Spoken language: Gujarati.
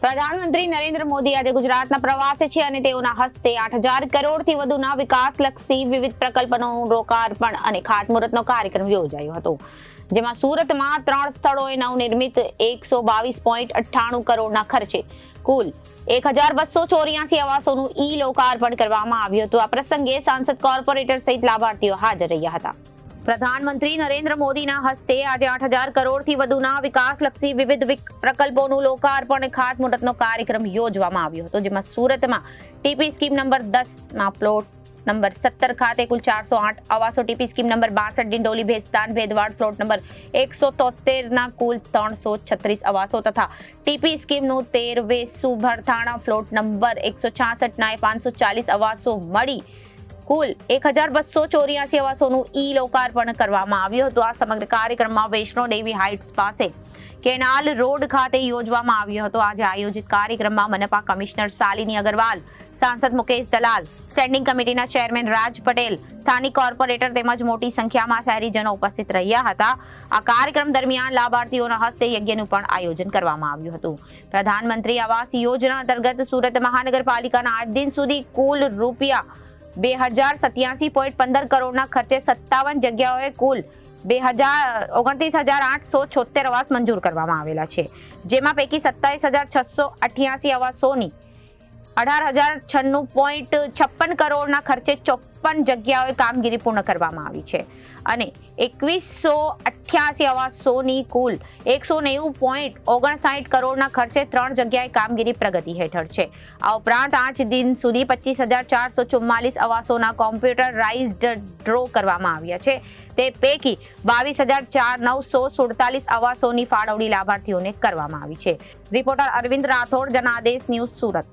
પ્રધાનમંત્રી નરેન્દ્ર મોદી આજે ગુજરાતના પ્રવાસે છે અને તેઓના હસ્તે 8,000 કરોડથી વધુના વિકાસલક્ષી વિવિધ પ્રકલ્પોનું લોકાર્પણ અને ખાતમુહૂર્તનો કાર્યક્રમ યોજાયો હતો, જેમાં સુરતમાં 3 સ્થળોએ નવનિર્મિત 122.98 કરોડના ખર્ચે કુલ 1,284 આવાસોનું લોકાર્પણ કરવામાં આવ્યું હતું। આ પ્રસંગે સાંસદ, કોર્પોરેટર સહિત લાભાર્થીઓ હાજર રહ્યા હતા। પ્રધાનમંત્રી નરેન્દ્ર મોદીના હસ્તે આજે 8,000 કરોડથી વધુના વિકાસલક્ષી વિવિધ પ્રકલ્પોનું લોકાર્પણ અને ખાતમુહૂર્તનો કાર્યક્રમ યોજવામાં આવ્યો હતો, જેમાં સુરતમાં TP scheme number 10 plot number 17 ખાતે કુલ 408 આવાસો, TP scheme number 62 Dindoli Bhestan Bhedwad plot number 173 કુલ 336 આવાસો તથા ટીપી સ્કીમનું 13 વેસુ ભરથાણા પ્લોટ નંબર 166 540 આવાસો મળી કુલ 1,284 આવાસોનું લોકાર્પણ કરવામાં આવ્યું હતું। આ સમગ્ર કાર્યક્રમમાં વૈષ્ણો દેવી હાઇટ્સ પાસે કેનાલ રોડ ખાતે યોજવામાં આવ્યો હતો। આજે આયોજિત કાર્યક્રમમાં મનપા કમિશનર શાલિની અગ્રવાલ, સાંસદ મુકેશ દલાલ, સ્ટેન્ડિંગ કમિટીના ચેરમેન રાજ પટેલ, સ્થાનિક કોર્પોરેટર તેમજ મોટી સંખ્યામાં શહેરીજનો ઉપસ્થિત રહ્યા હતા। આ કાર્યક્રમ દરમિયાન લાભાર્થીઓના હસ્તે યજ્ઞનું પણ આયોજન કરવામાં આવ્યું હતું। પ્રધાનમંત્રી આવાસ યોજના અંતર્ગત સુરત મહાનગરપાલિકાના આજ દિન સુધી કુલ રૂપિયા 2,087.15 કરોડના ખર્ચે 57 જગ્યાઓએ કુલ 29,876 આવાસ મંજૂર કરવામાં આવેલા છે, જેમાં પૈકી 27,688 આવાસોની 18,096.56 કરોડના ખર્ચે 54 જગ્યાઓએ કામગીરી પૂર્ણ કરવામાં આવી છે અને 2,188 આવાસોની કુલ 190.59 કરોડના ખર્ચે 3 જગ્યાએ કામગીરી પ્રગતિ હેઠળ છે। આ ઉપરાંત આજ દિન સુધી 25,444 આવાસોના કોમ્પ્યુટરાઇઝ્ડ ડ્રો કરવામાં આવ્યા છે। તે પૈકી 22,947 આવાસોની ફાળવણી લાભાર્થીઓને કરવામાં આવી છે। Reporter Arvind Rathod, Janadesh news, Surat.